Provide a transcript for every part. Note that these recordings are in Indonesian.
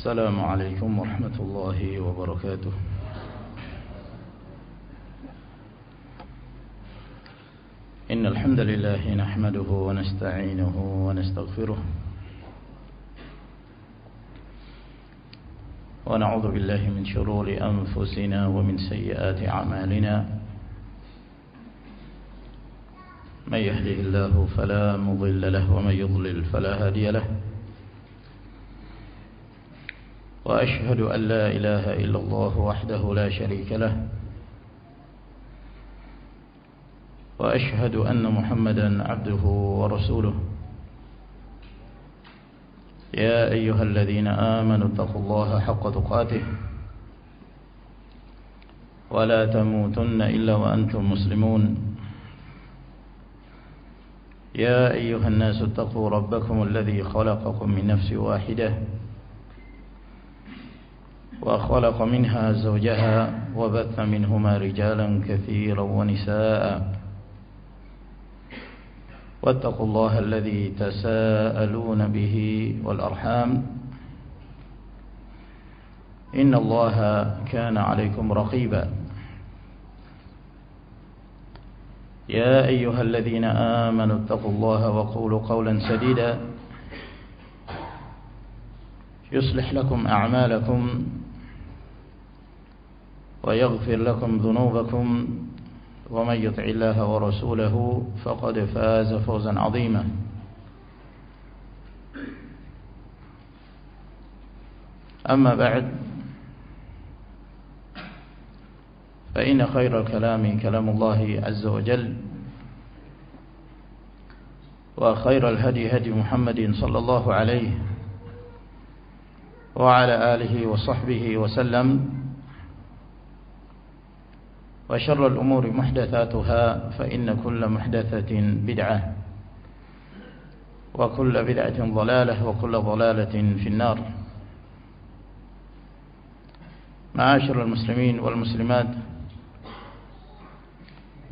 السلام عليكم ورحمة الله وبركاته. إن الحمد لله نحمده ونستعينه ونستغفره ونعوذ بالله من شرور أنفسنا ومن سيئات أعمالنا. من يهده الله فلا مضل له ومن يضلل فلا هادي له. وأشهد أن لا إله إلا الله وحده لا شريك له. وأشهد أن محمدا عبده ورسوله. يا أيها الذين آمنوا اتقوا الله حق تقاته ولا تموتن إلا وأنتم مسلمون. يا أيها الناس اتقوا ربكم الذي خلقكم من نفس واحدة وخلق منها زوجها وبث منهما رجالا كثيرا ونساء. واتقوا الله الذي تساءلون به والأرحام إن الله كان عليكم رقيبا. يا أيها الذين آمنوا اتقوا الله وقولوا قولا سديدا يصلح لكم أعمالكم ويغفر لكم ذنوبكم ومن يطع الله ورسوله فقد فاز فوزا عظيما. أما بعد فإن خير الكلام كلام الله عز وجل وخير الهدي هدي محمد صلى الله عليه وعلى آله وصحبه وسلم. وشر الأمور محدثاتها فإن كل محدثة بدعة وكل بدعة ضلالة وكل ضلالة في النار. معاشر المسلمين والمسلمات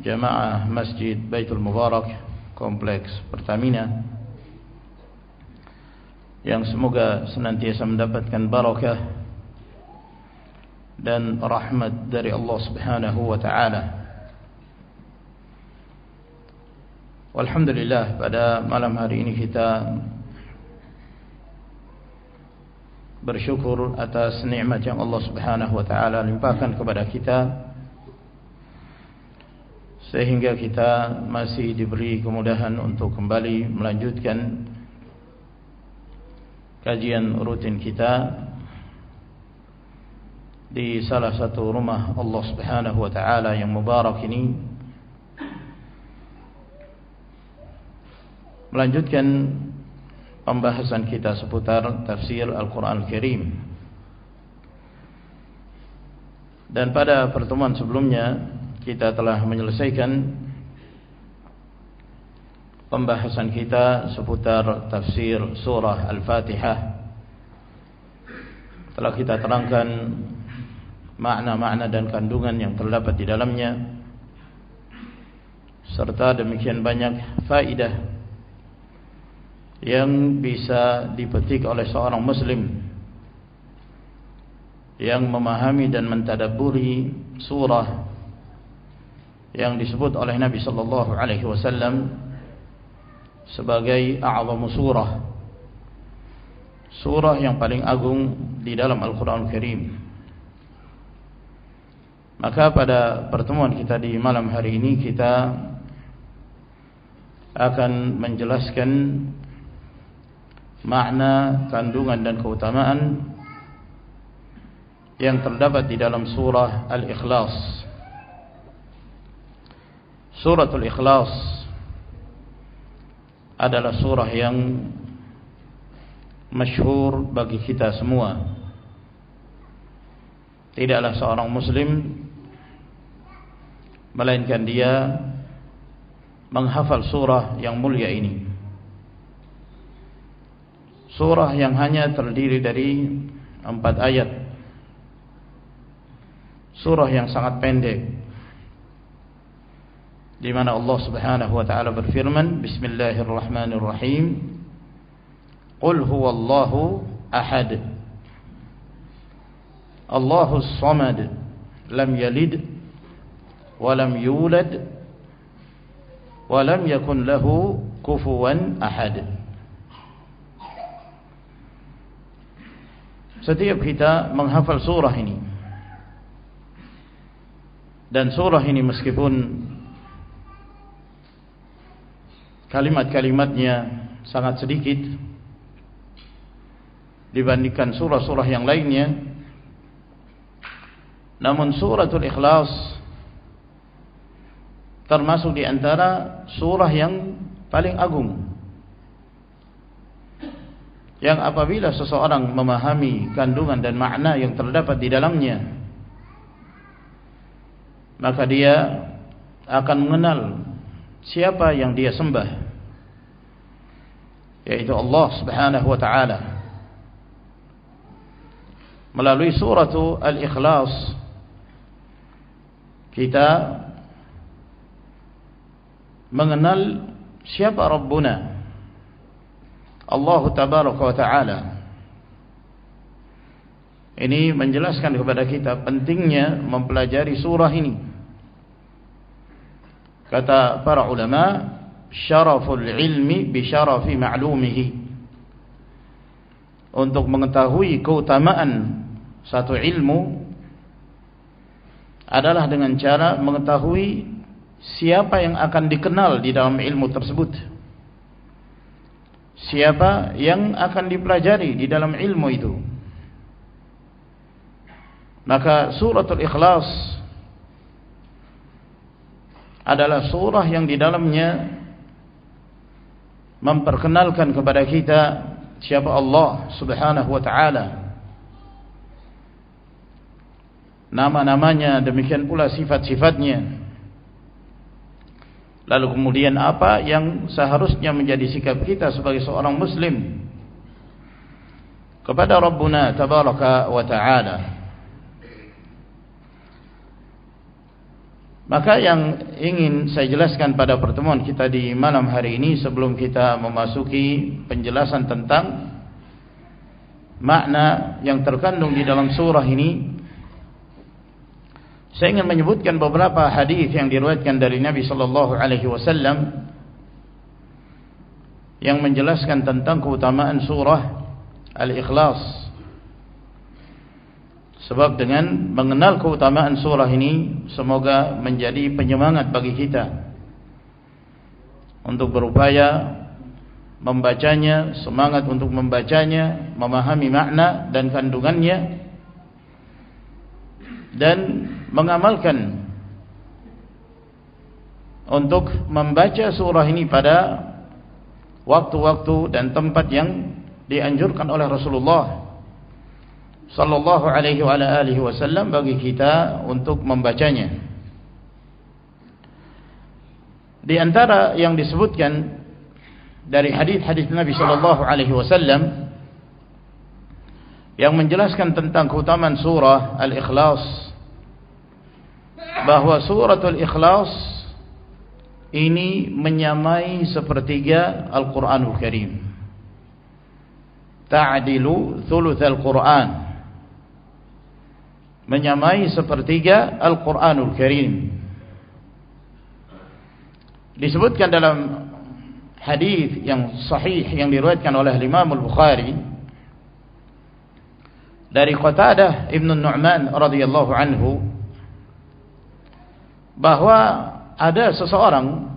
jamaah Masjid Baitul Mubarak Kompleks Pertamina yang semoga senantiasa mendapatkan barakah dan rahmat dari Allah Subhanahu wa taala. Alhamdulillah, pada malam hari ini kita bersyukur atas nikmat yang Allah Subhanahu wa taala limpahkan kepada kita sehingga kita masih diberi kemudahan untuk kembali melanjutkan kajian rutin kita di salah satu rumah Allah Subhanahu wa taala yang mubarak ini, melanjutkan pembahasan kita seputar tafsir Al-Quran Al-Karim. Dan pada pertemuan sebelumnya kita telah menyelesaikan pembahasan kita seputar tafsir surah Al-Fatihah. Telah kita terangkan makna-makna dan kandungan yang terdapat di dalamnya, serta demikian banyak faidah yang bisa dipetik oleh seorang muslim yang memahami dan mentadabburi surah yang disebut oleh Nabi sallallahu alaihi wasallam sebagai a'zamu surah, surah yang paling agung di dalam Al-Quran Al-Karim. Maka pada pertemuan kita di malam hari ini kita akan menjelaskan makna, kandungan dan keutamaan yang terdapat di dalam surah Al-Ikhlas. Suratul Ikhlas adalah surah yang masyhur bagi kita semua. Tidaklah seorang muslim melainkan dia menghafal surah yang mulia ini. Surah yang hanya terdiri dari 4 ayat. Surah yang sangat pendek, di mana Allah Subhanahu wa taala berfirman, Bismillahirrahmanirrahim, Qul huwallahu ahad. Allahus Samad, lam yalid wa lam yulad wa lam yakun lahu kufuwan ahad. Setiap kita menghafal surah ini, dan surah ini meskipun kalimat-kalimatnya sangat sedikit dibandingkan surah-surah yang lainnya, namun suratul Ikhlas termasuk di antara surah yang paling agung, yang apabila seseorang memahami kandungan dan makna yang terdapat di dalamnya, maka dia akan mengenal siapa yang dia sembah, yaitu Allah Subhanahu wa ta'ala. Melalui suratul Al-Ikhlas kita mengenal siapa Rabbuna, Allah Tabaraka wa ta'ala. Ini menjelaskan kepada kita pentingnya mempelajari surah ini. Kata para ulama, syaraful ilmi bi syarafi ma'lumihi. Untuk mengetahui keutamaan satu ilmu adalah dengan cara mengetahui siapa yang akan dikenal di dalam ilmu tersebut, siapa yang akan dipelajari di dalam ilmu itu. Maka suratul Ikhlas adalah surah yang di dalamnya memperkenalkan kepada kita siapa Allah Subhanahu wa ta'ala, nama-namanya, demikian pula sifat-sifatnya. Lalu kemudian apa yang seharusnya menjadi sikap kita sebagai seorang muslim kepada Rabbuna Tabaraka wa ta'ala. Maka yang ingin saya jelaskan pada pertemuan kita di malam hari ini, sebelum kita memasuki penjelasan tentang makna yang terkandung di dalam surah ini, saya ingin menyebutkan beberapa hadis yang diriwayatkan dari Nabi sallallahu alaihi wasallam yang menjelaskan tentang keutamaan surah Al-Ikhlas. Sebab dengan mengenal keutamaan surah ini, semoga menjadi penyemangat bagi kita untuk berupaya membacanya, semangat untuk membacanya, memahami makna dan kandungannya, dan mengamalkan untuk membaca surah ini pada waktu-waktu dan tempat yang dianjurkan oleh Rasulullah sallallahu alaihi wa alihi wasallam bagi kita untuk membacanya. Di antara yang disebutkan dari hadis-hadis Nabi sallallahu alaihi wasallam yang menjelaskan tentang keutamaan surah Al-Ikhlas, bahwa suratul Ikhlas ini menyamai sepertiga Al-Quranul Karim, ta'dilu thuluthal Quran, menyamai sepertiga Al-Quranul Karim. Disebutkan dalam hadis yang sahih yang diriwayatkan oleh Imam Al-Bukhari dari Qatadah Ibn Nu'man radhiyallahu anhu, bahwa ada seseorang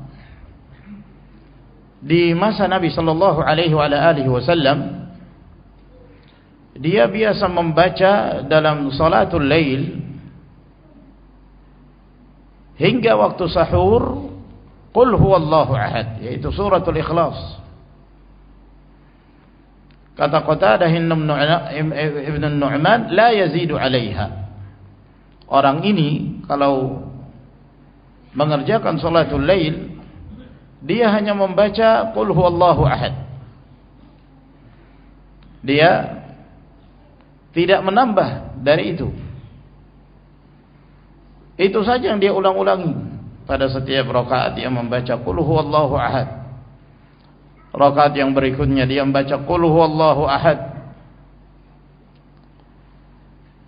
di masa Nabi sallallahu alaihi wa alihi wasallam, dia biasa membaca dalam salatul lail hingga waktu sahur Qul huwallahu ahad, yaitu suratul Ikhlas. Kata Qatadah Ibn Nu'man, la yazidu alaiha. Orang ini kalau mengerjakan salatul lail, dia hanya membaca Qul huwallahu ahad. Dia tidak menambah dari itu. Itu saja yang dia ulang-ulangi. Pada setiap rakaat dia membaca Qul huwallahu ahad. Rakaat yang berikutnya dia membaca Qul huwallahu ahad.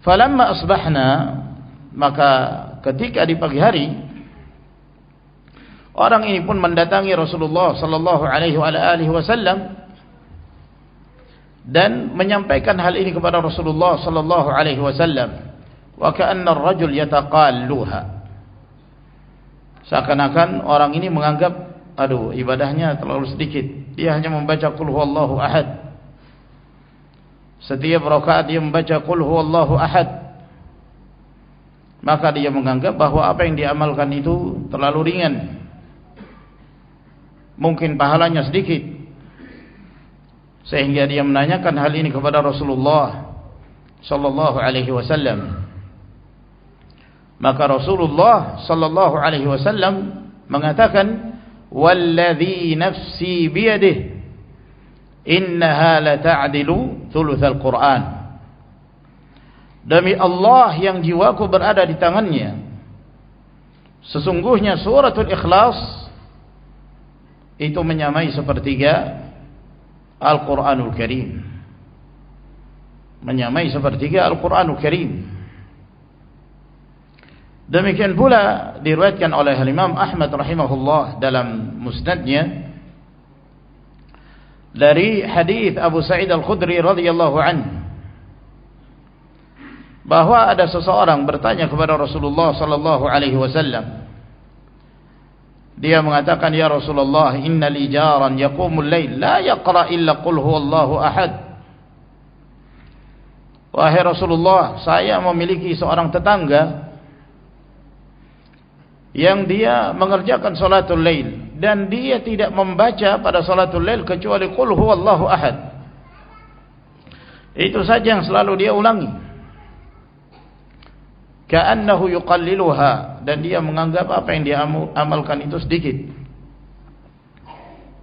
Falamma asbahna, maka ketika di pagi hari orang ini pun mendatangi Rasulullah sallallahu alaihi wasallam dan menyampaikan hal ini kepada Rasulullah sallallahu alaihi wasallam. Wa ka'anna ar-rajul yataqalluha, seakan-akan orang ini menganggap, aduh, ibadahnya terlalu sedikit, dia hanya membaca qul huwallahu ahad, setiap rakaat dia membaca qul huwallahu ahad, maka dia menganggap bahwa apa yang diamalkan itu terlalu ringan, mungkin pahalanya sedikit, sehingga dia menanyakan hal ini kepada Rasulullah sallallahu alaihi wasallam. Maka Rasulullah sallallahu alaihi wasallam mengatakan, "Walladzi nafsi biyadihi innaha la ta'dilu thulutsal Qur'an." Demi Allah yang jiwaku berada di tangannya, sesungguhnya suratul Ikhlas itu menyamai sepertiga Al-Quranul Karim. Menyamai sepertiga Al-Quranul Karim. Demikian pula diriwayatkan oleh Imam Ahmad rahimahullah dalam musnadnya dari hadis Abu Sa'id Al-Khudri radhiyallahu anhu, bahwa ada seseorang bertanya kepada Rasulullah sallallahu alaihi wasallam. Dia mengatakan, "Ya Rasulullah, inna li jaran yaqumul lail la yaqra illa qul huwallahu ahad." Wahai Rasulullah, saya memiliki seorang tetangga yang dia mengerjakan salatul lail dan dia tidak membaca pada salatul lail kecuali qul huwallahu ahad. Itu saja yang selalu dia ulangi. Ka'annahu yuqalliluha, dan dia menganggap apa yang dia amalkan itu sedikit.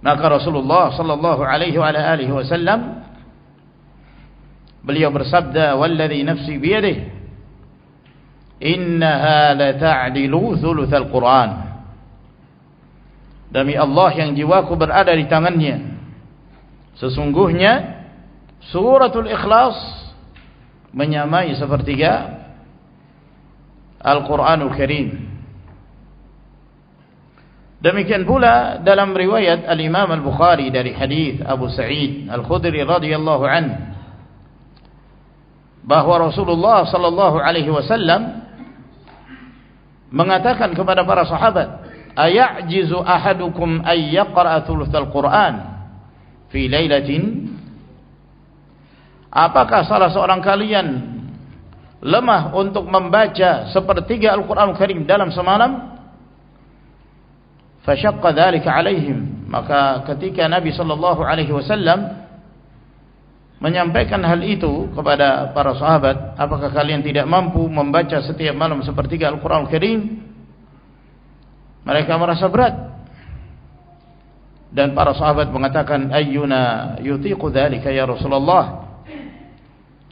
Maka Rasulullah sallallahu alaihi wasallam beliau bersabda, "Walladzi nafsi biyadihi innaha la ta'dilu thulutsal Qur'an." Demi Allah yang jiwaku berada di tangannya, sesungguhnya suratul Ikhlas menyamai sepertiga Al-Quranul Karim. Demikian pula dalam riwayat Al-Imam Al-Bukhari dari hadis Abu Sa'id Al-Khudri radhiyallahu anhu, bahwa Rasulullah sallallahu alaihi wasallam mengatakan kepada para sahabat, "Aya'jizu ahadukum ay yaqra'a thulutsal Qur'an fi lailatin?" Apakah salah seorang kalian lemah untuk membaca sepertiga Al-Quran Karim dalam semalam? Fashaqqa dzalika alaihim. Maka ketika Nabi sallallahu alaihi wasallam menyampaikan hal itu kepada para sahabat, apakah kalian tidak mampu membaca setiap malam sepertiga Al-Quran Karim? Mereka merasa berat. Dan para sahabat mengatakan, "Ayyuna yutiqu dzalika ya Rasulullah?"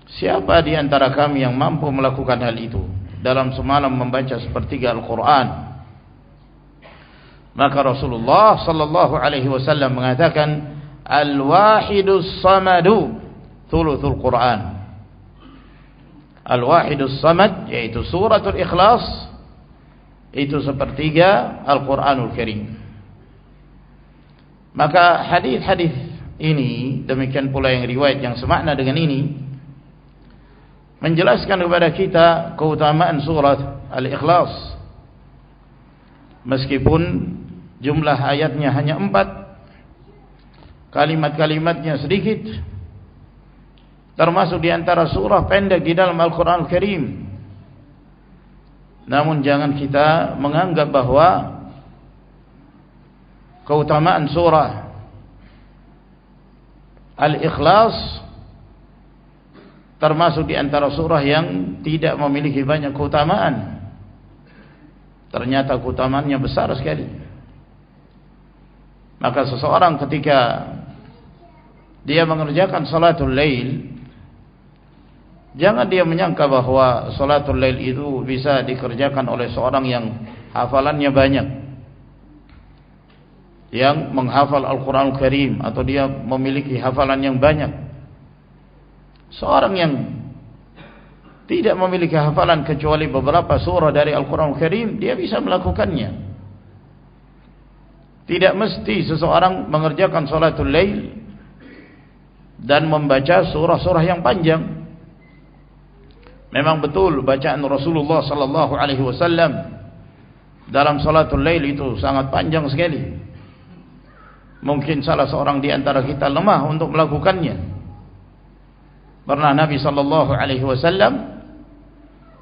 Siapa di antara kami yang mampu melakukan hal itu dalam semalam membaca sepertiga Al-Quran? Maka Rasulullah sallallahu alaihi wasallam mengatakan, "Al-wahidus samadu thuluthul Quran." Al-wahidus samad, yaitu suratul Ikhlas, itu sepertiga Al-Quranul Karim. Maka hadis-hadis ini, demikian pula yang riwayat yang semakna dengan ini, menjelaskan kepada kita keutamaan surat Al-Ikhlas. Meskipun jumlah ayatnya hanya 4, kalimat-kalimatnya sedikit, termasuk di antara surah pendek di dalam Al-Quran Al-Karim. Namun jangan kita menganggap bahwa keutamaan surah Al-Ikhlas termasuk di antara surah yang tidak memiliki banyak keutamaan. Ternyata keutamaannya besar sekali. Maka seseorang ketika dia mengerjakan salatul lail, jangan dia menyangka bahwa salatul lail itu bisa dikerjakan oleh seorang yang hafalannya banyak, yang menghafal Al-Quran Al-Karim, atau dia memiliki hafalan yang banyak. Seorang yang tidak memiliki hafalan kecuali beberapa surah dari Al-Quran Al-Karim, dia bisa melakukannya. Tidak mesti seseorang mengerjakan salatul lail dan membaca surah-surah yang panjang. Memang betul bacaan Rasulullah sallallahu alaihi wasallam dalam salatul lail itu sangat panjang sekali. Mungkin salah seorang di antara kita lemah untuk melakukannya. Pernah Nabi sallallahu alaihi wasallam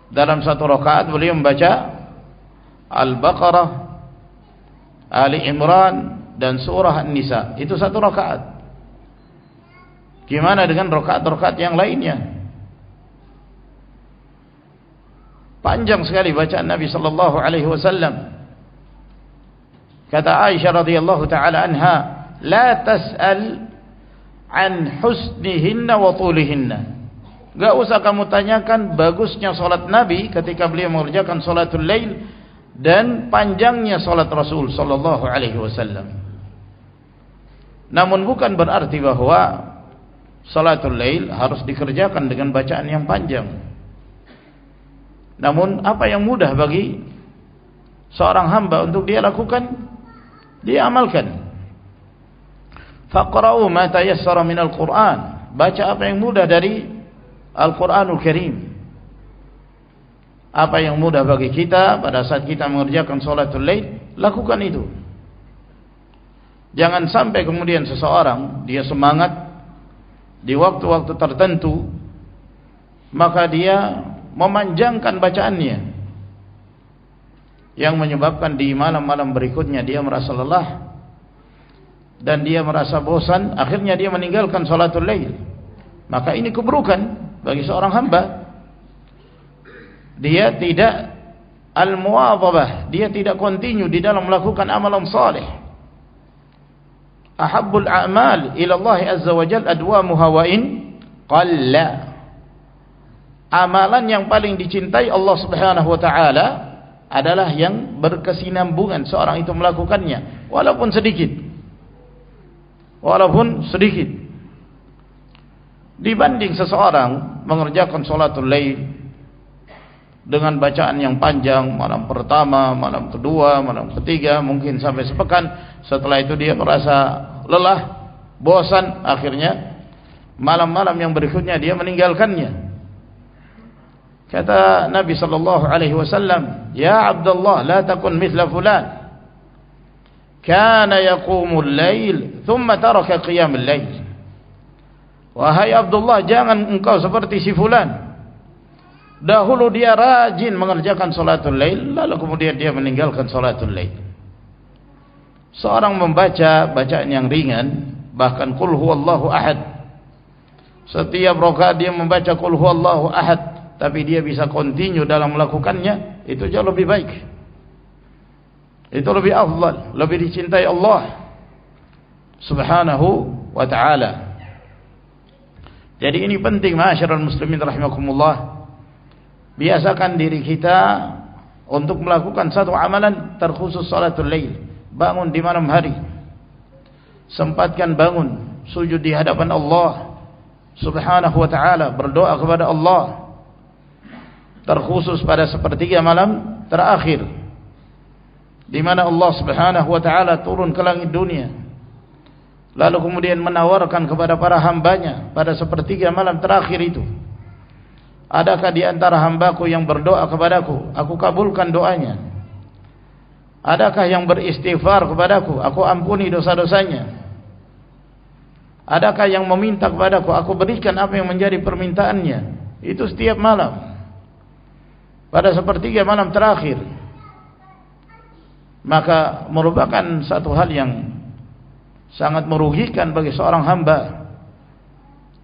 dalam satu rakaat beliau membaca Al-Baqarah, Ali Imran dan surah An-Nisa. Itu satu rakaat. Gimana dengan rakaat-rakaat yang lainnya? Panjang sekali bacaan Nabi sallallahu alaihi wasallam. Kata Aisyah radhiyallahu taala anha, "La tas'al an husnihinna wa tulihinna." Enggak usah kamu tanyakan bagusnya salat Nabi ketika beliau mengerjakan salatul lail dan panjangnya salat Rasul sallallahu alaihi wasallam. Namun bukan berarti bahwa salatul lail harus dikerjakan dengan bacaan yang panjang. Namun apa yang mudah bagi seorang hamba untuk dia lakukan, dia amalkan. Faqra'u ma tayassara minal Qur'an. Baca apa yang mudah dari Al-Quranul Karim. Apa yang mudah bagi kita pada saat kita mengerjakan salatul lail, lakukan itu. Jangan sampai kemudian seseorang dia semangat di waktu-waktu tertentu, maka dia memanjangkan bacaannya, yang menyebabkan di malam-malam berikutnya dia merasa lelah dan dia merasa bosan, akhirnya dia meninggalkan salatul lail. Maka ini keburukan bagi seorang hamba. Dia tidak al-muwadhabah, dia tidak kontinu di dalam melakukan amalan saleh. Ahabbul a'mal ila Allah azza wa jalla adwamuha wa in qalla. Amalan yang paling dicintai Allah Subhanahu wa taala adalah yang berkesinambungan seorang itu melakukannya, walaupun sedikit. Walaupun sedikit. Dibanding seseorang mengerjakan salatul lail dengan bacaan yang panjang, malam pertama, malam kedua, malam ketiga, mungkin sampai sepekan, setelah itu dia merasa lelah, bosan, akhirnya malam-malam yang berikutnya dia meninggalkannya. Kata Nabi sallallahu alaihi wasallam, "Ya Abdullah, la takun mithla fulan. Kana yaqumul lail, thumma taraka qiyamul lail." Wahai Abdullah, jangan engkau seperti si fulan. Dahulu dia rajin mengerjakan salatul lail, lalu kemudian dia meninggalkan salatul lail. Seorang membaca bacaan yang ringan, bahkan qul huwallahu ahad. Setiap rakaat dia membaca qul huwallahu ahad, tapi dia bisa kontinu dalam melakukannya, itu jauh lebih baik. Itu lebih afdal, lebih dicintai Allah Subhanahu wa ta'ala. Jadi ini penting, ma'asyiral muslimin rahimakumullah. Biasakan diri kita untuk melakukan satu amalan terkhusus salatul lail. Bangun di malam hari, sempatkan bangun sujud di hadapan Allah Subhanahu wa ta'ala, berdoa kepada Allah, terkhusus pada sepertiga malam terakhir, di mana Allah Subhanahu wa ta'ala turun ke langit dunia, lalu kemudian menawarkan kepada para hambanya pada sepertiga malam terakhir itu, adakah di antara hambaku yang berdoa kepadaku, aku kabulkan doanya? Adakah yang beristighfar kepadaku, aku ampuni dosa-dosanya? Adakah yang meminta kepadaku, aku berikan apa yang menjadi permintaannya? Itu setiap malam, pada sepertiga malam terakhir. Maka merupakan satu hal yang sangat merugikan bagi seorang hamba.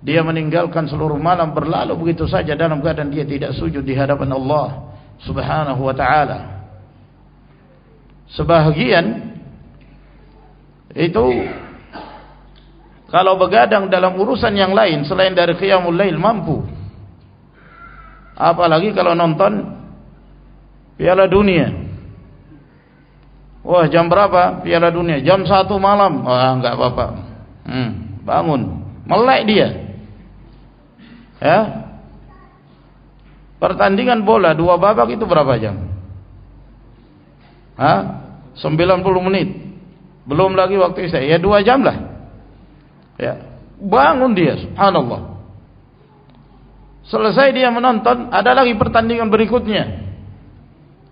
Dia meninggalkan seluruh malam berlalu begitu saja dalam keadaan dia tidak sujud di hadapan Allah Subhanahu wa ta'ala. Sebahagian itu kalau begadang dalam urusan yang lain selain dari qiyamul lail mampu, apalagi kalau nonton Piala Dunia. Wah, jam berapa Piala Dunia? Jam 1 malam. Wah, enggak apa-apa. Bangun, melek dia. Ya. Pertandingan bola 2 babak itu berapa jam? 90 menit. Belum lagi waktu isya. Ya 2 jam lah. Ya. Bangun dia, subhanallah. Selesai dia menonton, ada lagi pertandingan berikutnya.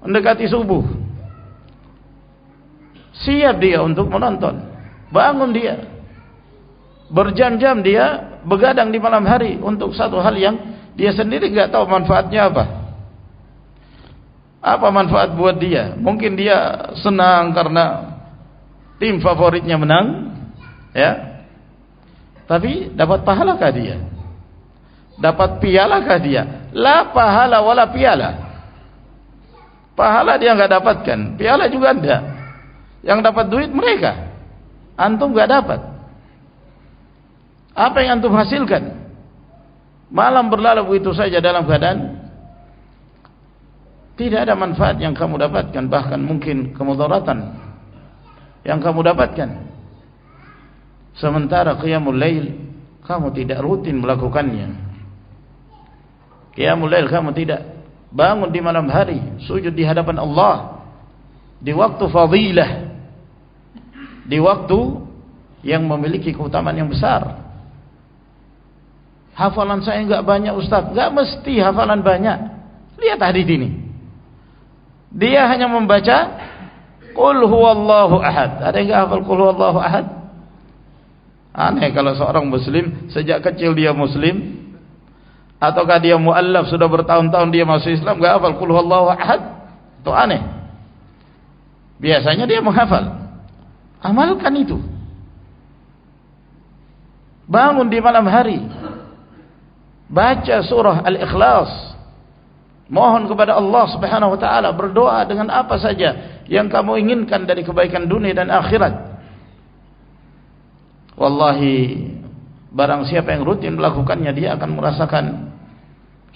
Mendekati subuh. Siap dia untuk menonton. Bangun dia. Berjam-jam dia begadang di malam hari untuk satu hal yang dia sendiri enggak tahu manfaatnya apa. Apa manfaat buat dia? Mungkin dia senang karena tim favoritnya menang, ya. Tapi dapat pahalakah dia? Dapat pialakah dia? La pahala wala piala. Pahala dia enggak dapatkan, piala juga enggak. Yang dapat duit mereka. Antum enggak dapat. Apa yang antum hasilkan? Malam berlalu begitu saja dalam keadaan tidak ada manfaat yang kamu dapatkan, bahkan mungkin kemudaratan yang kamu dapatkan. Sementara qiyamul lail kamu tidak rutin melakukannya. Qiyamul lail kamu tidak bangun di malam hari, sujud di hadapan Allah di waktu fadilah, di waktu yang memiliki keutamaan yang besar. Hafalan saya enggak banyak Ustaz. Enggak mesti hafalan banyak. Lihat hadis ini. Dia hanya membaca Qul huwallahu ahad. Ada yang enggak hafal Qul huwallahu ahad? Aneh kalau seorang muslim sejak kecil dia muslim, ataukah dia muallaf sudah bertahun-tahun dia masuk Islam enggak hafal Qul huwallahu ahad? Itu aneh. Biasanya dia menghafal. Amalkan itu. Bangun di malam hari, baca surah Al-Ikhlas, mohon kepada Allah Subhanahu wa taala, berdoa dengan apa saja yang kamu inginkan dari kebaikan dunia dan akhirat. Wallahi, barang siapa yang rutin melakukannya, dia akan merasakan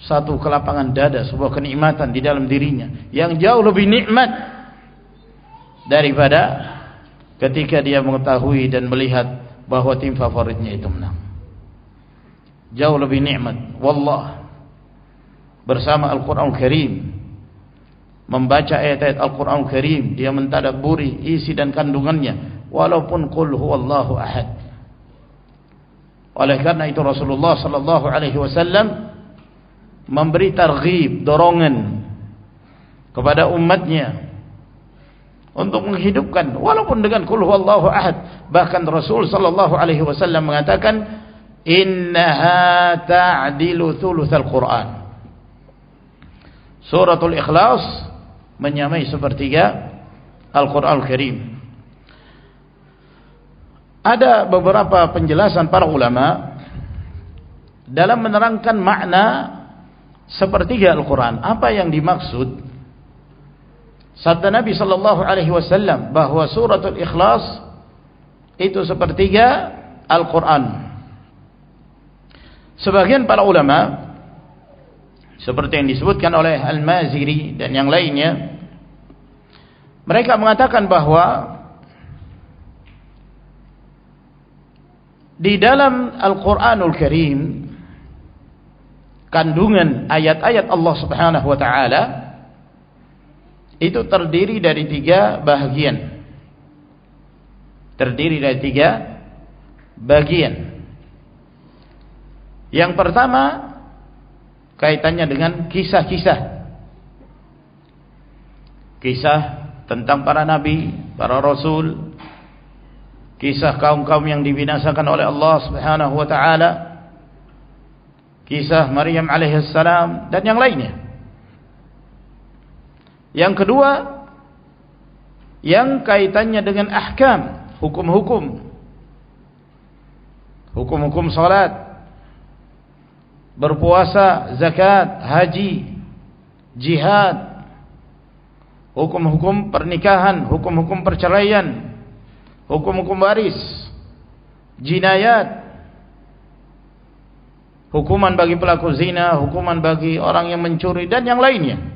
satu kelapangan dada, sebuah kenikmatan di dalam dirinya yang jauh lebih nikmat daripada ketika dia mengetahui dan melihat bahwa tim favoritnya itu menang. Jauh lebih nikmat, wallah. Bersama Al-Quran Al-Karim, membaca ayat-ayat Al-Quran Al-Karim, dia mentadabburi isi dan kandungannya, walaupun qul huwallahu ahad. Oleh karena itu Rasulullah sallallahu alaihi wasallam memberi targhib, dorongan kepada umatnya untuk menghidupkan walaupun dengan qul huwallahu ahad. Bahkan Rasul sallallahu alaihi wasallam mengatakan, innaha ta'dilu thulutsal Quran. Suratul Ikhlas menyamai sepertiga Al-Quran Al-Karim. Ada beberapa penjelasan para ulama dalam menerangkan makna sepertiga Al-Quran. Apa yang dimaksud? Sabda Nabi sallallahu alaihi wasallam bahwa suratul Ikhlas itu sepertiga Al-Quran. Sebagian para ulama seperti yang disebutkan oleh Al-Maziri dan yang lainnya, mereka mengatakan bahwa di dalam Al-Quranul Karim kandungan ayat-ayat Allah Subhanahu wa taala itu terdiri dari 3 bahagian. Terdiri dari 3 bagian. Yang pertama kaitannya dengan kisah-kisah. Kisah tentang para nabi, para rasul, kisah kaum-kaum yang dibinasakan oleh Allah Subhanahu wa taala, kisah Maryam alaihissalam dan yang lainnya. Yang kedua, yang kaitannya dengan ahkam, hukum-hukum. Hukum-hukum salat, berpuasa, zakat, haji, jihad, hukum-hukum pernikahan, hukum-hukum perceraian, hukum-hukum waris, jinayat, hukuman bagi pelaku zina, hukuman bagi orang yang mencuri dan yang lainnya.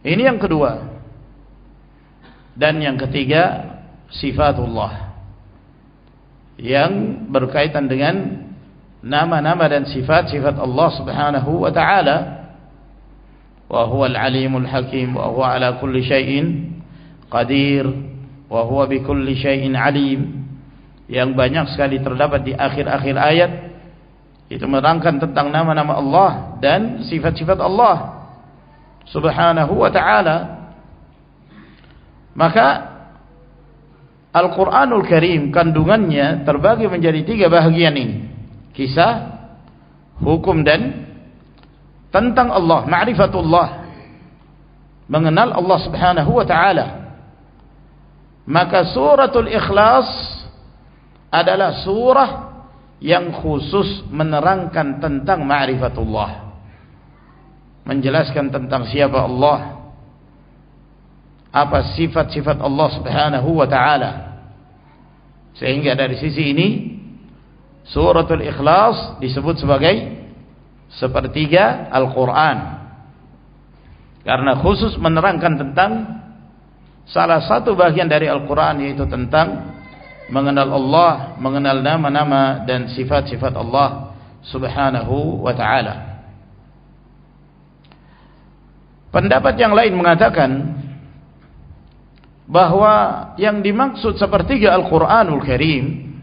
Ini yang kedua. Dan yang ketiga, sifatullah, yang berkaitan dengan nama-nama dan sifat-sifat Allah Subhanahu wa taala wa huwal alimul hakim wa huwa ala kulli syai'in qadir wa huwa bi kulli syai'in alim, yang banyak sekali terdapat di akhir-akhir ayat itu menerangkan tentang nama-nama Allah dan sifat-sifat Allah subhanahu wa ta'ala. Maka Al-Quranul Karim kandungannya terbagi menjadi 3 bahagian ini: kisah, hukum, dan tentang Allah, ma'rifatullah, mengenal Allah subhanahu wa ta'ala. Maka suratul Ikhlas adalah surah yang khusus menerangkan tentang ma'rifatullah, menjelaskan tentang siapa Allah, apa sifat-sifat Allah subhanahu wa ta'ala. Sehingga dari sisi ini suratul Ikhlas disebut sebagai sepertiga Al-Quran, karena khusus menerangkan tentang salah satu bagian dari Al-Quran, yaitu tentang mengenal Allah, mengenal nama-nama dan sifat-sifat Allah subhanahu wa ta'ala. Pendapat yang lain mengatakan bahwa yang dimaksud sepertiga Al-Quranul Karim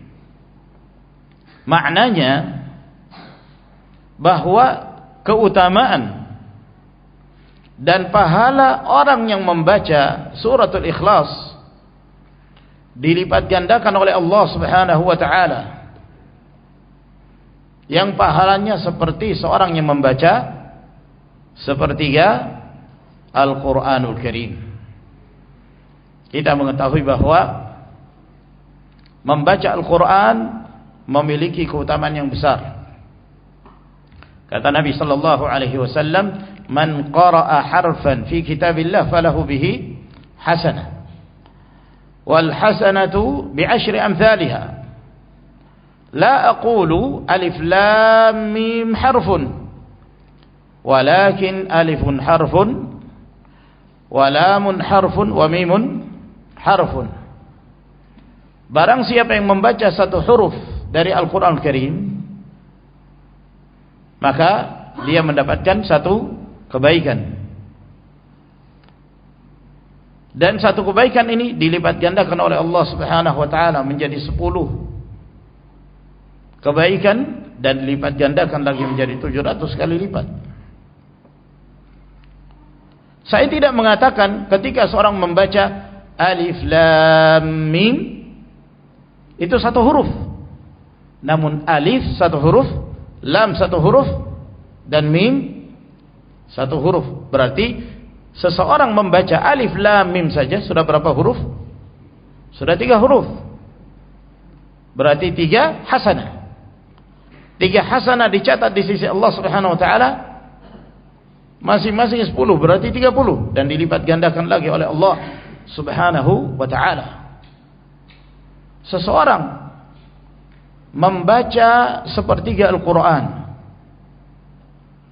maknanya bahwa keutamaan dan pahala orang yang membaca suratul Ikhlas dilipat gandakan oleh Allah subhanahu wa ta'ala, yang pahalanya seperti seorang yang membaca sepertiga Al-Quranul Karim. Kita mengetahui bahwa membaca Al-Quran memiliki keutamaan yang besar. Kata Nabi sallallahu alaihi wasallam, "Man qara'a harfan fi kitabillah falahu bihi hasanah. Wal hasanatu bi'ashri amthaliha. La aqulu alif lam mim harfun, walakin alifun harfun wa lamun harfun wa mimun harfun." Barang siapa yang membaca satu huruf dari Al-Quran Karim, maka dia mendapatkan satu kebaikan, dan satu kebaikan ini dilipat gandakan oleh Allah subhanahu wa ta'ala menjadi 10 kebaikan, dan dilipat gandakan lagi menjadi 700 kali lipat. Saya tidak mengatakan ketika seorang membaca alif lam mim itu satu huruf, namun alif satu huruf, lam satu huruf, dan mim satu huruf. Berarti seseorang membaca alif lam mim saja sudah berapa huruf? Sudah 3 huruf. Berarti 3 hasanah. 3 hasanah dicatat di sisi Allah subhanahu wa ta'ala, masing-masing 10, berarti 30, dan dilipat gandakan lagi oleh Allah subhanahu wa ta'ala. Seseorang membaca sepertiga Al-Quran,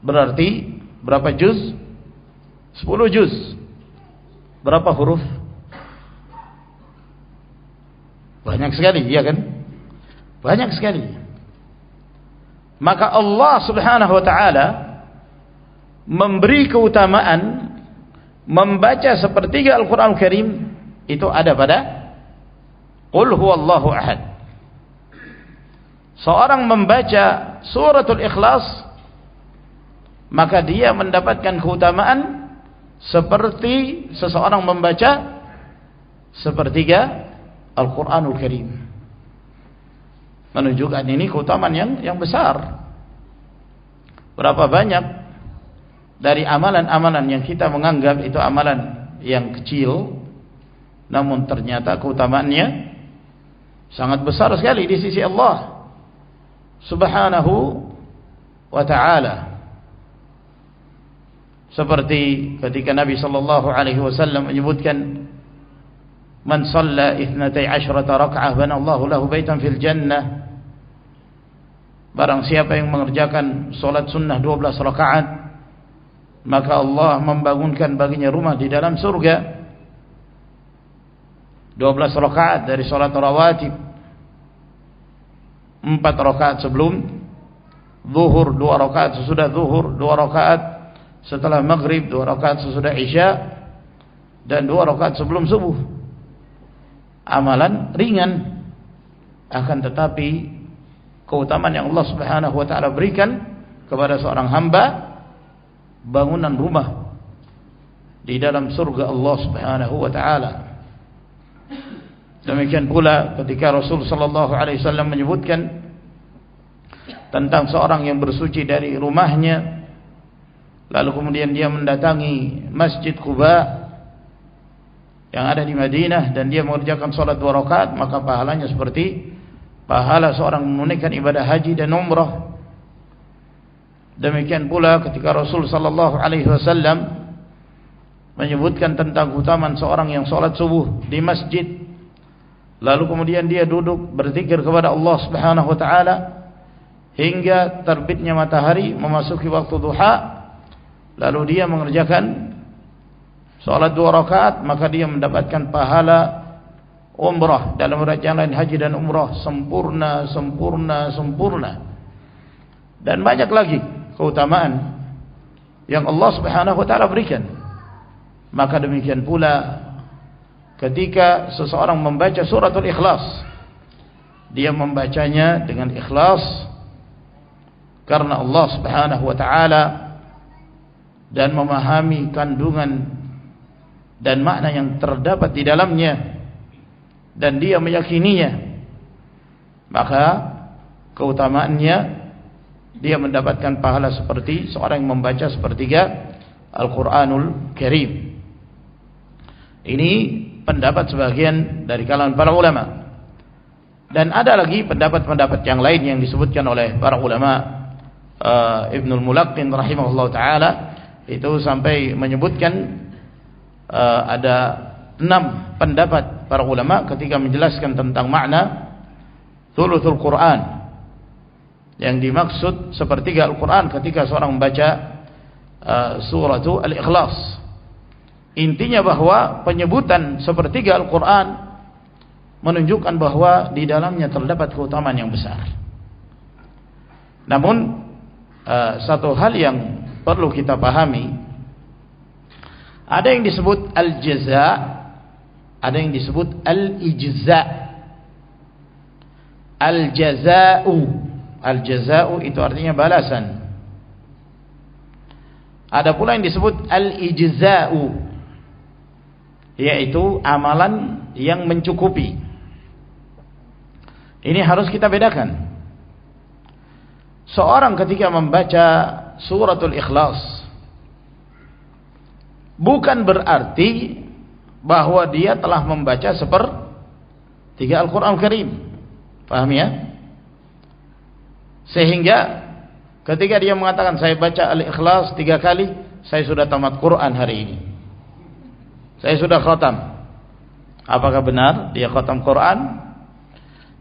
berarti berapa juz? 10 juz. Berapa huruf? Banyak sekali, iya kan? Banyak sekali. Maka Allah subhanahu wa ta'ala memberi keutamaan membaca sepertiga Al-Quran Karim itu ada pada Qul huwallahu ahad. Seorang membaca suratul Ikhlas, maka dia mendapatkan keutamaan seperti seseorang membaca sepertiga Al-Quranul Karim. Menunjukkan ini keutamaan yang besar. Berapa banyak dari amalan-amalan yang kita menganggap itu amalan yang kecil, namun ternyata keutamaannya sangat besar sekali di sisi Allah subhanahu wa ta'ala. Seperti ketika Nabi sallallahu alaihi wasallam menyebutkan, "Man shalla 12 rak'ah bana Allahu lahu baitan fil jannah." Barang siapa yang mengerjakan salat sunnah 12 rakaat, maka Allah membangunkan baginya rumah di dalam surga. 12 rakaat dari salat rawatib, 4 rakaat sebelum zuhur, 2 rakaat sesudah zuhur, 2 rakaat setelah maghrib, 2 rakaat sesudah isya, dan 2 rakaat sebelum subuh. Amalan ringan, akan tetapi keutamaan yang Allah Subhanahu wa taala berikan kepada seorang hamba, bangunan rumah di dalam surga Allah Subhanahu wa taala. Demikian pula ketika Rasul sallallahu alaihi wasallam menyebutkan tentang seorang yang bersuci dari rumahnya, lalu kemudian dia mendatangi Masjid Quba yang ada di Madinah dan dia mengerjakan salat 2 rakaat, maka pahalanya seperti pahala seorang menunaikan ibadah haji dan umrah. Demikian pula ketika Rasul sallallahu alaihi wasallam menyebutkan tentang keutamaan seorang yang salat subuh di masjid, lalu kemudian dia duduk berzikir kepada Allah Subhanahu wa taala hingga terbitnya matahari memasuki waktu duha, lalu dia mengerjakan salat 2 rakaat, maka dia mendapatkan pahala umrah dalam perjalanan haji dan umrah sempurna. Dan banyak lagi keutamaan yang Allah Subhanahu wa taala berikan. Maka demikian pula ketika seseorang membaca suratul Ikhlas, dia membacanya dengan ikhlas karena Allah Subhanahu wa taala dan memahami kandungan dan makna yang terdapat di dalamnya, dan dia meyakininya, maka keutamaannya dia mendapatkan pahala seperti seorang yang membaca sepertiga Al-Quranul Karim. Ini pendapat sebagian dari kalangan para ulama, dan ada lagi pendapat-pendapat yang lain yang disebutkan oleh para ulama. Ibnul Mulaqqin rahimahullah ta'ala itu sampai menyebutkan ada 6 pendapat para ulama ketika menjelaskan tentang makna thuluthul Quran, yang dimaksud sepertiga Al-Quran ketika seorang membaca suratul Al-Ikhlas. Intinya bahwa penyebutan sepertiga Al-Quran menunjukkan bahwa di dalamnya terdapat keutamaan yang besar. Namun satu hal yang perlu kita pahami, ada yang disebut al-jaza, ada yang disebut al-ijza. Al-jaza'u itu artinya balasan. Ada pula yang disebut al-ijza'u, yaitu amalan yang mencukupi. Ini harus kita bedakan. Seorang ketika membaca suratul Ikhlas, bukan berarti bahwa dia telah membaca sepertiga Al-Quran Karim. Paham ya? Sehingga ketika dia mengatakan saya baca Al-Ikhlas 3 kali, saya sudah tamat Quran hari ini, saya sudah khatam. Apakah benar dia khatam Quran?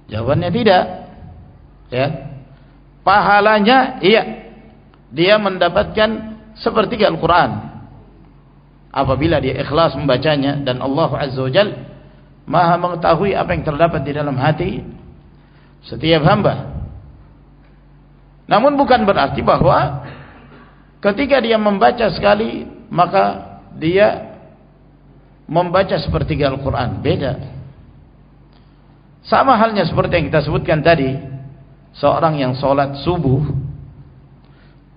Jawabannya tidak. Ya. Pahalanya iya, dia mendapatkan sepertiga Al-Quran apabila dia ikhlas membacanya, dan Allah Azza wa Jalla Maha mengetahui apa yang terdapat di dalam hati setiap hamba. Namun bukan berarti bahwa ketika dia membaca sekali maka dia membaca sepertiga Al-Quran. Beda. Sama halnya seperti yang kita sebutkan tadi, seorang yang sholat subuh,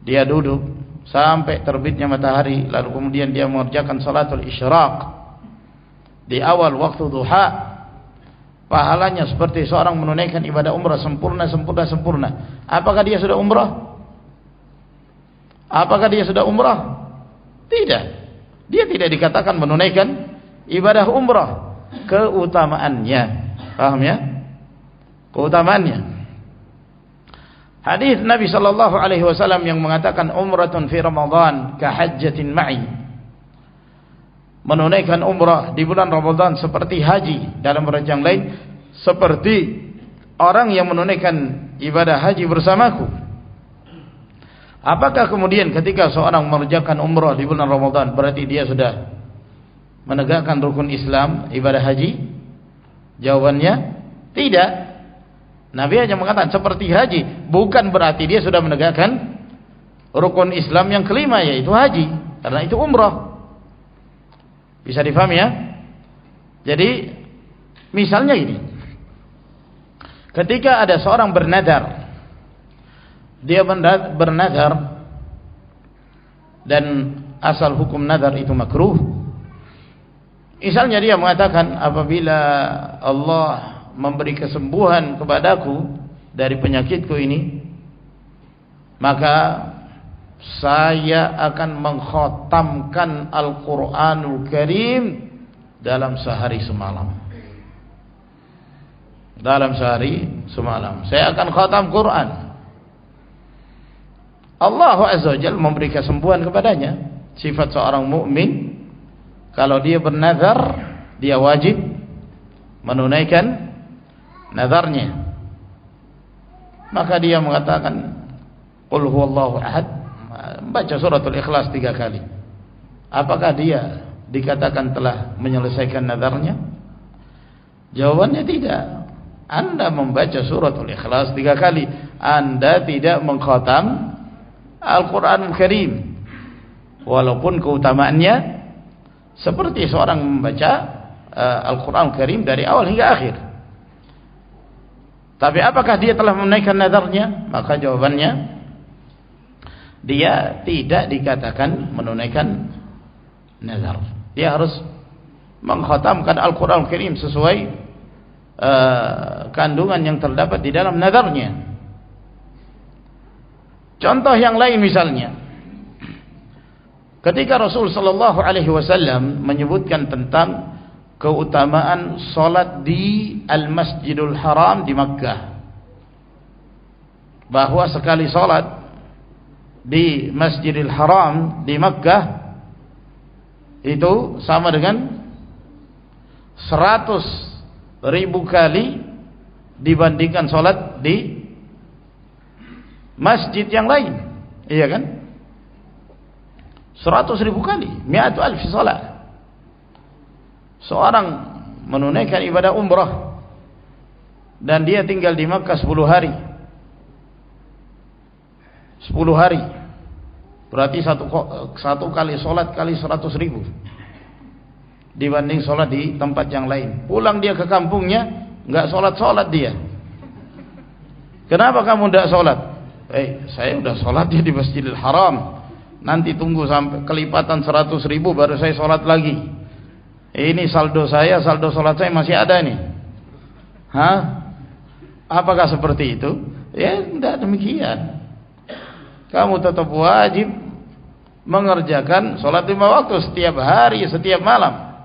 dia duduk sampai terbitnya matahari, lalu kemudian dia mengerjakan salatul isyraq di awal waktu duha, pahalanya seperti seorang menunaikan ibadah umrah sempurna. Apakah dia sudah umrah? Apakah dia sudah umrah? Tidak. Dia tidak dikatakan menunaikan ibadah umrah. Keutamaannya, paham ya? Keutamaannya. Hadis Nabi sallallahu alaihi wasallam yang mengatakan umratun fi Ramadan ka hajjatin ma'i. Menunaikan umrah di bulan Ramadan seperti haji, dalam riwayat yang lain seperti orang yang menunaikan ibadah haji bersamaku. Apakah kemudian ketika seorang mengerjakan umrah di bulan Ramadan berarti dia sudah menegakkan rukun Islam, ibadah haji? Jawabannya tidak. Nabi hanya mengatakan seperti haji, bukan berarti dia sudah menegakkan rukun Islam yang kelima, yaitu haji, karena itu umrah. Bisa difahami ya? Jadi misalnya ini, ketika ada seorang bernadar, dia bernadar dan asal hukum nadar itu makruh. Misalnya dia mengatakan, apabila Allah memberi kesembuhan kepadaku dari penyakitku ini, maka saya akan mengkhatamkan Al-Quranul Karim dalam sehari semalam. Dalam sehari semalam saya akan khatam Quran. Allah Azza wa Jalla memberi kesembuhan kepadanya. Sifat seorang mukmin, kalau dia bernazar, dia wajib menunaikan nazarnya. Maka dia mengatakan qul huwallahu ahad, baca suratul Ikhlas 3 kali. Apakah dia dikatakan telah menyelesaikan nazarnya? Jawabannya tidak. Anda membaca suratul Ikhlas 3 kali, Anda tidak mengkhatam Al-Quranul Karim, walaupun keutamaannya seperti seorang membaca Al-Quranul Karim dari awal hingga akhir. Tapi apakah dia telah menunaikan nazarnya? Maka jawabannya, dia tidak dikatakan menunaikan nazar. Dia harus mengkhatamkan Al-Quranul Karim sesuai kandungan yang terdapat di dalam nazarnya. Contoh yang lain misalnya, ketika Rasul sallallahu alaihi wasallam menyebutkan tentang keutamaan salat di Al-Masjidul Haram di Makkah, bahwa sekali salat di Masjidil Haram di Makkah itu sama dengan 100.000 kali dibandingkan salat di masjid yang lain. Iya kan? 100.000 kali, 100.000 salat. Seorang menunaikan ibadah umrah dan dia tinggal di Makkah 10 hari. 10 hari berarti satu kali salat kali 100.000 dibanding salat di tempat yang lain. Pulang dia ke kampungnya enggak salat dia. Kenapa kamu enggak salat? Saya udah salat di Masjidil Haram. Nanti tunggu sampai kelipatan 100.000 baru saya salat lagi. Ini saldo salat saya masih ada nih. Apakah seperti itu? Ya, tidak demikian. Kamu tetap wajib mengerjakan salat 5 waktu setiap hari, setiap malam,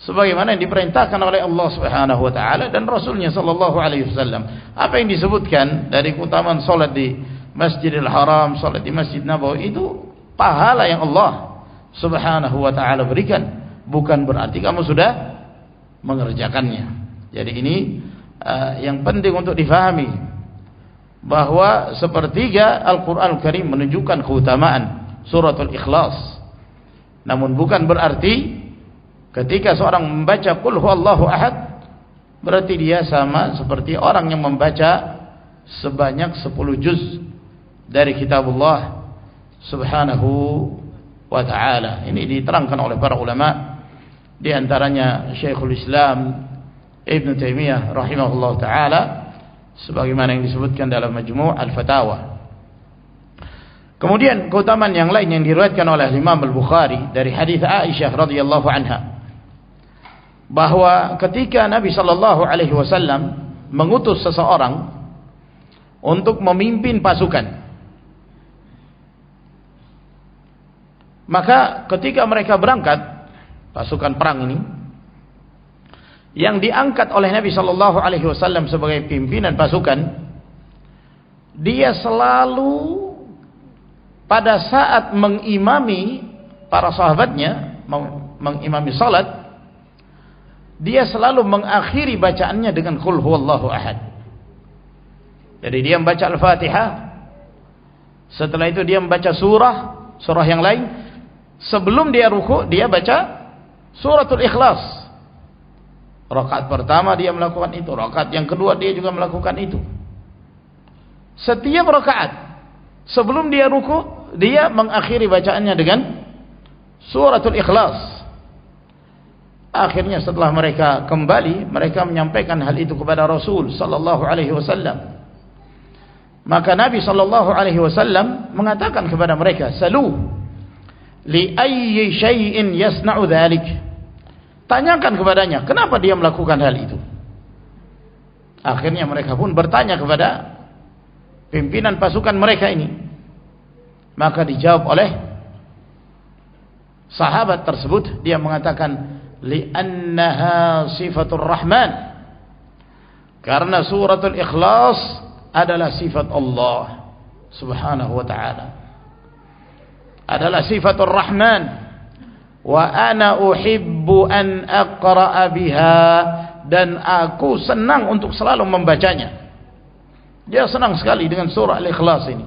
sebagaimana yang diperintahkan oleh Allah Subhanahu wa taala dan Rasulnya sallallahu alaihi wasallam. Apa yang disebutkan dari keutamaan salat di Masjidil Haram, salat di Masjid Nabawi, itu pahala yang Allah Subhanahu wa taala berikan, bukan berarti kamu sudah mengerjakannya. Jadi ini yang penting untuk difahami, bahwa sepertiga Al-Qur'an Al-Karim menunjukkan keutamaan suratul Ikhlas. Namun bukan berarti ketika seorang membaca qul huwallahu ahad berarti dia sama seperti orang yang membaca sebanyak 10 juz dari kitabullah Subhanahu wa ta'ala. Ini diterangkan oleh para ulama, di antaranya Syekhul Islam Ibn Taimiyah rahimahullah ta'ala, sebagaimana yang disebutkan dalam Majmu' Al-Fatawa. Kemudian keutamaan yang lain yang diriwayatkan oleh Imam Al-Bukhari dari hadis Aisyah radhiyallahu anha, bahwa ketika Nabi sallallahu alaihi wasallam mengutus seseorang untuk memimpin pasukan, maka ketika mereka berangkat pasukan perang ini, yang diangkat oleh Nabi sallallahu alaihi wasallam sebagai pimpinan pasukan, dia selalu pada saat mengimami para sahabatnya, mengimami salat, dia selalu mengakhiri bacaannya dengan qul huwallahu ahad. Jadi dia membaca Al-Fatihah, setelah itu dia membaca surah yang lain, sebelum dia ruku dia baca suratul Ikhlas. Rakaat pertama dia melakukan itu, rakaat yang kedua dia juga melakukan itu. Setiap rakaat sebelum dia ruku, dia mengakhiri bacaannya dengan suratul Ikhlas. Akhirnya setelah mereka kembali, mereka menyampaikan hal itu kepada Rasul sallallahu alaihi wasallam. Maka Nabi sallallahu alaihi wasallam mengatakan kepada mereka, "Salu li ayyi syai'in yasna'u dzalik." Tanyakan kepadanya, kenapa dia melakukan hal itu? Akhirnya mereka pun bertanya kepada pimpinan pasukan mereka ini. Maka dijawab oleh sahabat tersebut, dia mengatakan, li'annaha sifatur rahman, karena suratul Ikhlas adalah sifat Allah subhanahu wa ta'ala, adalah sifatur rahman, wa ana uhibbu an aqra'a biha, dan aku senang untuk selalu membacanya. Dia senang sekali dengan surah Al-Ikhlas ini.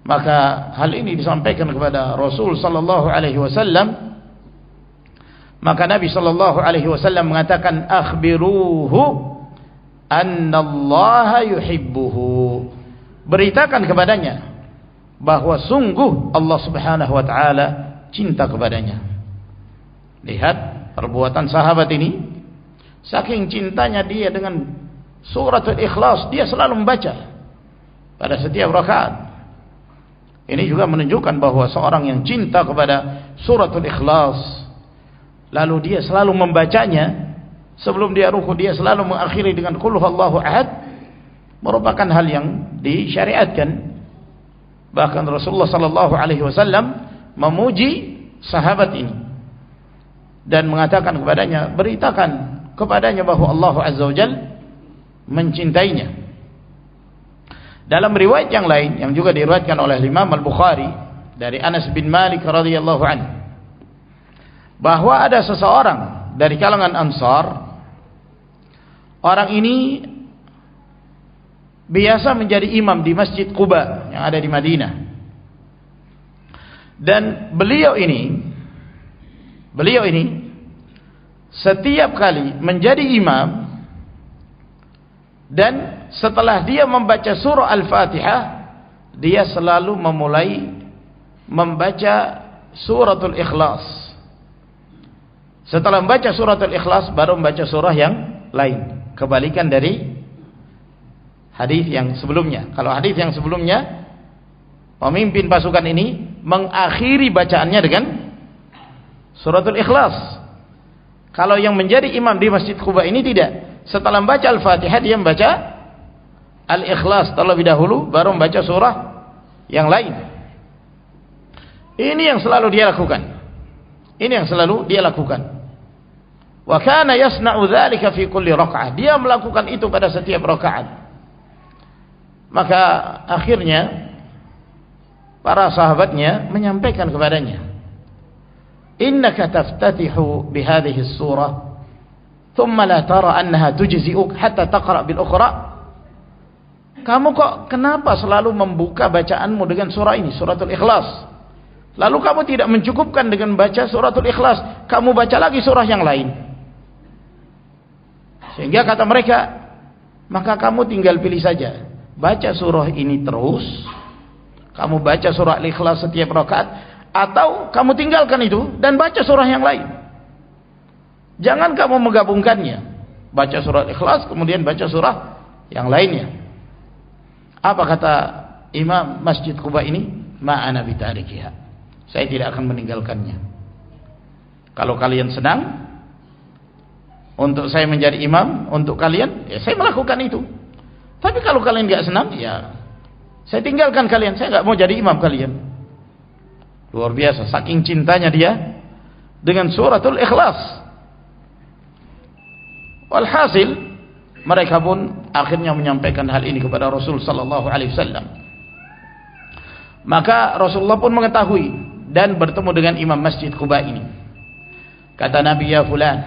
Maka hal ini disampaikan kepada Rasul sallallahu alaihi wasallam. Maka Nabi sallallahu alaihi wasallam mengatakan, akhbiruhu annallaha yuhibbuhu, beritakan kepadanya bahwa sungguh Allah subhanahu wa ta'ala cinta kepadanya. Lihat perbuatan sahabat ini, saking cintanya dia dengan suratul Ikhlas, dia selalu membaca pada setiap rakaat. Ini juga menunjukkan bahwa seorang yang cinta kepada suratul Ikhlas, lalu dia selalu membacanya sebelum dia ruku, dia selalu mengakhiri dengan qul huwallahu ahad, merupakan hal yang disyariatkan. Bahkan Rasulullah sallallahu alaihi wasallam memuji sahabat ini dan mengatakan kepadanya, beritakan kepadanya bahwa Allah azza wajalla mencintainya. Dalam riwayat yang lain yang juga diriwayatkan oleh Imam Al-Bukhari dari Anas bin Malik radhiyallahu anhu, bahwa ada seseorang dari kalangan Ansar. Orang ini biasa menjadi imam di Masjid Quba yang ada di Madinah. Dan beliau ini setiap kali menjadi imam, dan setelah dia membaca surah Al-Fatihah, dia selalu memulai membaca suratul Ikhlas. Setelah membaca suratul Ikhlas baru membaca surah yang lain, kebalikan dari hadis yang sebelumnya. Kalau hadis yang sebelumnya, pemimpin pasukan ini mengakhiri bacaannya dengan suratul Ikhlas. Kalau yang menjadi imam di Masjid Quba ini tidak. Setelah membaca Al-Fatihah, dia membaca Al-Ikhlas terlebih dahulu, baru membaca surah yang lain. Ini yang selalu dia lakukan. Ini yang selalu dia lakukan. Wa kana yasna'u dzalika fi kulli raka'ah. Dia melakukan itu pada setiap rakaat. Maka akhirnya para sahabatnya menyampaikan kepadanya, innaka taftatihu bihadhihi surah thumma la tara annaha tujzi'uk hatta taqra' bil ukhra. Kamu kok kenapa selalu membuka bacaanmu dengan surah ini, suratul Ikhlas? Lalu kamu tidak mencukupkan dengan baca suratul Ikhlas, kamu baca lagi surah yang lain. Sehingga kata mereka, maka kamu tinggal pilih saja, baca surah ini terus, kamu baca surah Al-Ikhlas setiap rakaat, atau kamu tinggalkan itu dan baca surah yang lain. Jangan kamu menggabungkannya, baca surah Al-Ikhlas kemudian baca surah yang lainnya. Apa kata Imam Masjid Quba ini? Ma'ana bitarikiha, saya tidak akan meninggalkannya. Kalau kalian senang untuk saya menjadi imam untuk kalian, ya saya melakukan itu. Tapi kalau kalian tidak senang, ya saya tinggalkan kalian, saya tidak mau jadi imam kalian. Luar biasa, saking cintanya dia dengan suratul Ikhlas. Walhasil mereka pun akhirnya menyampaikan hal ini kepada Rasul sallallahu alaihi wasallam. Maka Rasulullah pun mengetahui dan bertemu dengan imam Masjid Quba ini. Kata Nabi, ya fulan,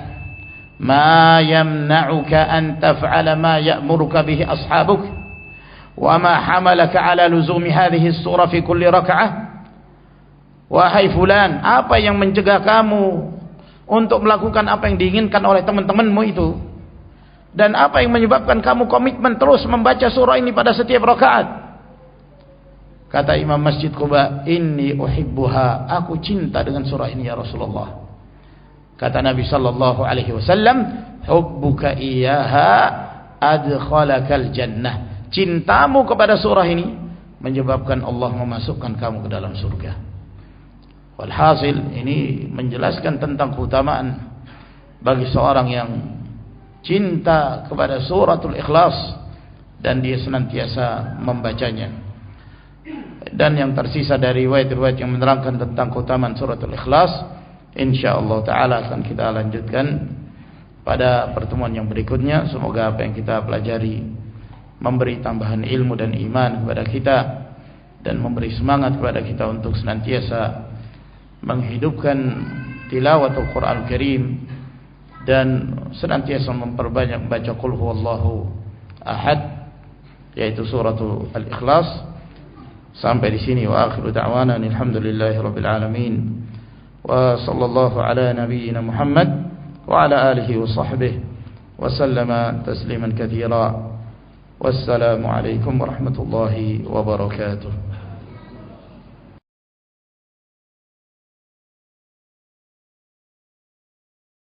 ma yamna'uka an taf'ala ma ya'muruka bihi ashabuk wa ma hamalaka ala luzumi hadhihi surah fi kulli raka'ah. Wahai fulan, apa yang mencegah kamu untuk melakukan apa yang diinginkan oleh teman-temanmu itu, dan apa yang menyebabkan kamu komitmen terus membaca surah ini pada setiap rakaat? Kata Imam Masjid Quba, inni uhibbuha, aku cinta dengan surah ini ya Rasulullah. Kata Nabi sallallahu alaihi wasallam, hubbuka iyyaha adkhalakal jannah. Cintamu kepada surah ini menyebabkan Allah memasukkan kamu ke dalam surga. Walhasil, ini menjelaskan tentang keutamaan bagi seorang yang cinta kepada suratul Ikhlas dan dia senantiasa membacanya. Dan yang tersisa dari riwayat-riwayat yang menerangkan tentang keutamaan suratul Ikhlas, insyaallah taala akan kita lanjutkan pada pertemuan yang berikutnya. Semoga apa yang kita pelajari memberi tambahan ilmu dan iman kepada kita, dan memberi semangat kepada kita untuk senantiasa menghidupkan tilawatul Quran Karim dan senantiasa memperbanyak membaca qul huwallahu ahad, yaitu suratul Al-Ikhlas. Sampai di sini, wa akhiru da'wana alhamdulillahi rabbil alamin, wa sallallahu ala nabiyyina Muhammad wa ala alihi wa sahbihi wa sallama tasliman katsira. Wassalamu alaikum warahmatullahi wabarakatuh.